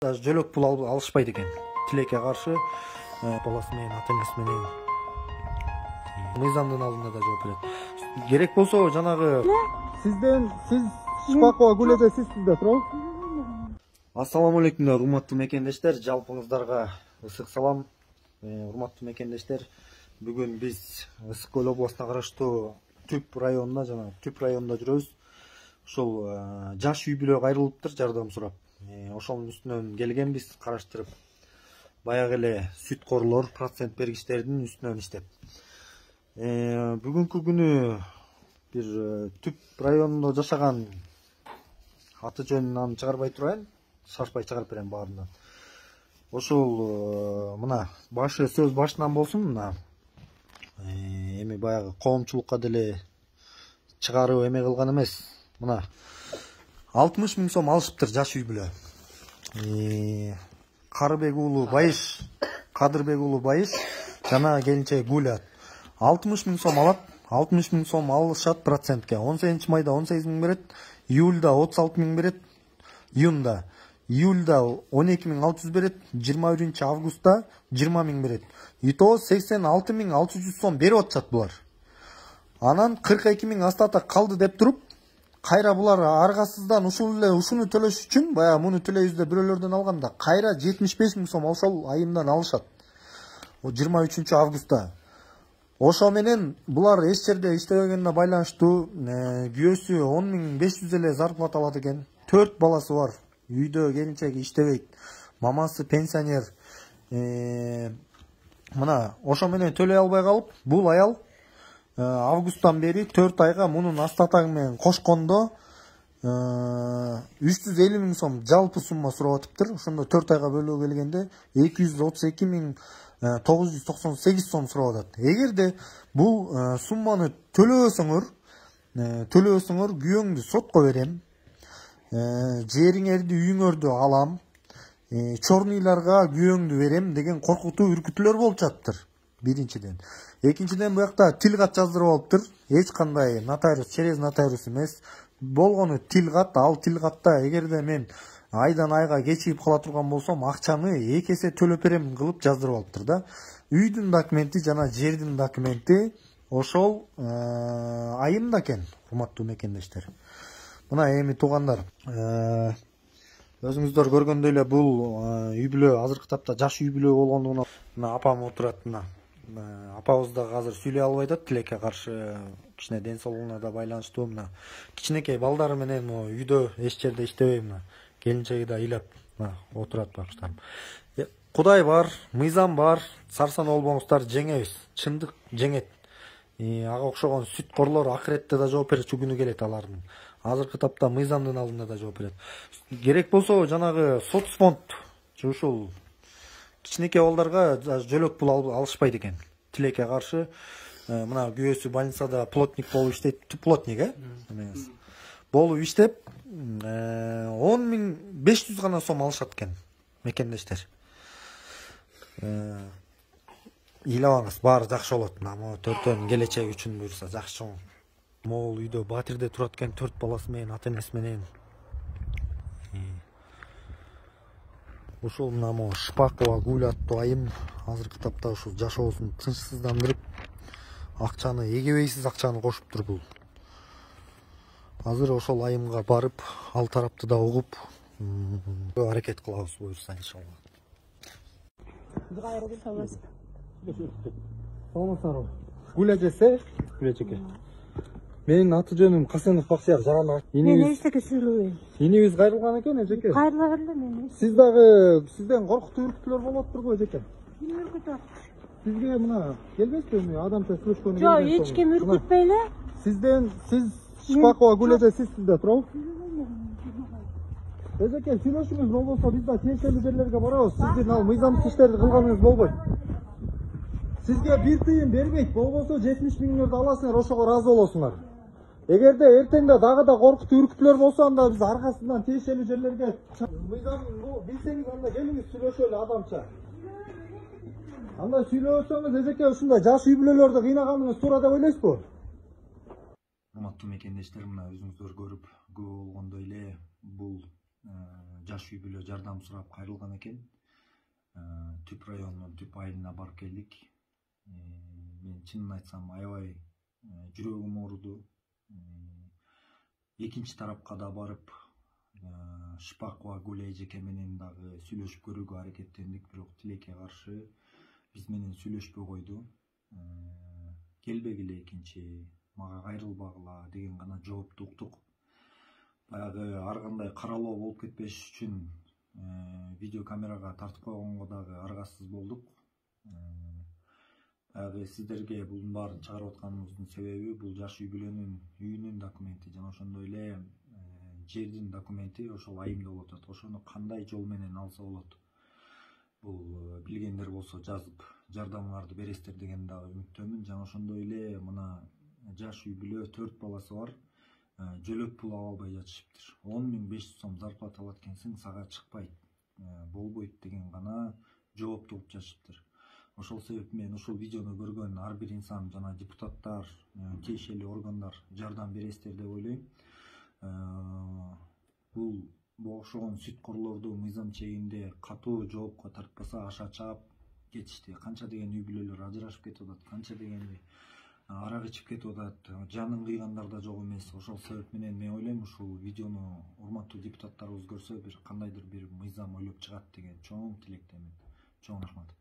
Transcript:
Даже жөлөк пул алышпайт экен. Тилекке каршы баласы менен ата энеси менен мыйзамдын алдында да жооп берет. Керек болсо жанагы сиз Шпакова Гуледе сизсизде туурабы? Ассаламу алейкум, урматтуу мекендештер, жалпыңыздарга ысык салам. Урматтуу мекендештер, бүгүн биз Ысык Көл областына караштуу Түп районунда жүрөбүз. Ошол жаш үй бүлө кайрылыптыр, жардам сурап. Ошонун үстүнөн келгенбиз, караштырып. Баягы эле сүткорлор, процент бергичтердин үстүнөн иштеп. Бүгүнкү күнү бир Түп районунда жашаган, аты жөнүн аны чыгарбай турайын, шашпай чыгарып берем баарынан. Ошол мына сөз башынан болсун, мына эми баягы коомчулукка деле чыгарып эме кылган эмес. Мына 60 000 сом алышыптыр жаш үй бүлө. Кадырбек уулу Байыш жана келинчеги Гулят 60 000 сом алат. 60 000 сом алышат процентке. 18 майда 18 000 берет, июльда 36 000 берет, июльда 12 600 берет, 21 августта 20 000 берет. Итого 86 600 сом берип атышат булар. Анан 42 000 астата калды деп туруп, кайра булар аргасыздан ушуну төлөш үчүн, баягы муну төлөйбүз деп бирөөлөрдөн алганда кайра 75 000 сом ошол айымдан алышат. 23 августта. Ошо менен булар эч жерде иштебегенине байланыштуу күйөөсү 10 500 эле зарплата алат экен. 4 баласы бар. Үйдө келинчеги иштебейт. Мамасы пенсионер. Мына ошо менен төлөй албай калып, бул аял августтан бери 4 айга мунун астатагы менен кошкондо 350 000 сом жалпы сумма сурап атыптыр. Ошондо 4 айга бөлүү келгенде 232 998 сом сурап атат. Эгерде бул сумманы төлөбөсөңөр, күйөөңдү сотко берем, жериңерди, үйүңөрдү алам, чорныйларга күйөөңдү берем деген коркутуу үркүтүүлөр болуп жатыптыр. Биринчиден. Экинчиден буякта тил кат жаздырып алыптыр. Эч кандай нотариус, через нотариус эмес. Болгону тил кат, ал тил катта эгерде мен айдан айга кечигип кала турган болсом, акчаны 2 эсе төлөп берем кылып жаздырып алыптыр да. Үйдүн документи жана жердин документи ошол айымда экен, урматтуу мекендештер. Мына эми туугандар, өзүңүздөр көргөндөй эле бул үй бүлө азыркы тапта жаш үй бүлө болгондугуна мына апам отурат. Мына апабыз да азыр сүйлөй албай атат, тилекке каршы кичине ден соолугуна да байланыштуу. Мына кичинекей балдары менен үйдө эч жерде иштебей, мына келинчеги да ыйлап отурат бакыштарым. Кудай бар, мыйзам бар, сарсан болбоңуздар, жеңебиз. Чындык жеңет. Ага окшогон сүткорлор акыретте да жооп берүүчү күнү келет алардын. Азыркы тапта мыйзамдын алдында да жооп берет. Керек болсо жанагы соцфонд ушул кичинекей балдарга жөлөк пул алышпайт экен. Тилекке каршы мына күйөөсү больницада плотник болуп иштейт, плотник болуп иштеп 10 500 гана сом алышат экен мекендештер. Ыйлабаңыз, баары жакшы болот. Мына төртөөнүн келечеги үчүн буюрса жакшы. Могул үйдө батирде турат экен, 4 баласы менен, ата энеси менен. Ушул мына Шпакова Гулаттуу айым азыркы тапта ушул жашоосун тынчсыздандырып, акчаны эгебейсиз акчаны кошуптур бул. Азыр ошол айымга барып, ал тарапты да угуп, аракет кылабыз буюрса иншалла. Саламатсыздарбы? Гулажесе? Гулажеке. Менин аты жөнүм Касенов Баксияр Жаранов. Мен эчтеке сүйлөбөйм. Инибиз кайрылган экен, эжеке. Кайрыла берле мени. Сиз дагы сизден коркутуу үркүтүүлөр болуп атпырбы, эжеке? Ким үркүтөт? Сизге мына келбеспи адамча сүйлөшкөнү? Жок, эч ким үркүтпөй эле. Сиз Шпакова Гуледе сизсизде туурабы? Эжеке, сүйлөшүңүз болбосо биз да тиешелүү жерлерге барабыз. Сиздин ал мыйзамсыз иштерди кылганыңыз болбойт. Сизге бир тыйын бербейт, болбосо 70 000 аласыңар, ошого ыраазы болосуңар. Эгерде эртеңде дагы да коркутуу үркүтүүлөр болсо, анда биз аркасынан тиешелүү жерлерге мыйзам билсеңиз, анда келиңиз сүйлөшөлү адамча. Анда сүйлөсөңүз, эжеке, ушундай жаш үй бүлөлөрдү кыйнаганыңыз туура деп ойлойсузбу? Урматтуу мекендештер, мына өзүңүздөр көрүп, күбө болгондой эле бул жаш үй бүлө жардам сурап кайрылган экен. Түп районунун түп айылына барып келдик. Мен чынын айтсам аябай жүрөгүм ооруду. Экинчи тарапка да барып Шпакова Гүл эжеке менен дагы сүйлөшүп көрүүгө аракеттендик, бирок тилекке каршы биз менен сүйлөшпөй койду. Келбегиле экинчи, мага кайрылбагыла деген гана жоопту уктук. Баягы ар кандай каралоо болуп кетпеш үчүн видео камерага тартып койгонго дагы аргасыз болдук. Баягы сиздерге бунун баарын чыгарып атканыбыздын себеби бул жаш үй бүлөнүн үйүнүн документи жана ошондой эле жердин документи ошол айымда болуп атат. Ошону кандай жол менен алса болот? Бул билгендер болсо жазып жардамыңарды бересиздер деген дагы үмүттөмүн. Жана ошондой эле мына жаш үй бүлө 4 баласы бар. Жөлөк пул ала албай жатышыптыр. 10.500 сом зарплата алат экенсиң, сага чыкпайт, болбойт деген гана жоопту угуп жатышыптыр. Ошол себеп менен ушул видеону көргөн ар бир инсан жана депутаттар, тиешелүү органдар жардам бересиздер деп ойлойм. Бул окшогон сүткорлорду мыйзам чегинде катуу жоопко тартпаса аша чаап кетишти. Канча деген үй бүлөлөр ажырашып кетип атат, канча дегени арак ичип кетип атат, жанын кыйгандар да жок эмес. Ошол себеп менен мен ойлойм ушул видеону урматтуу депутаттарыбыз көрсө, бир кандайдыр бир мыйзам ойлоп чыгат деген чоң тилектемин. Чоң рахмат.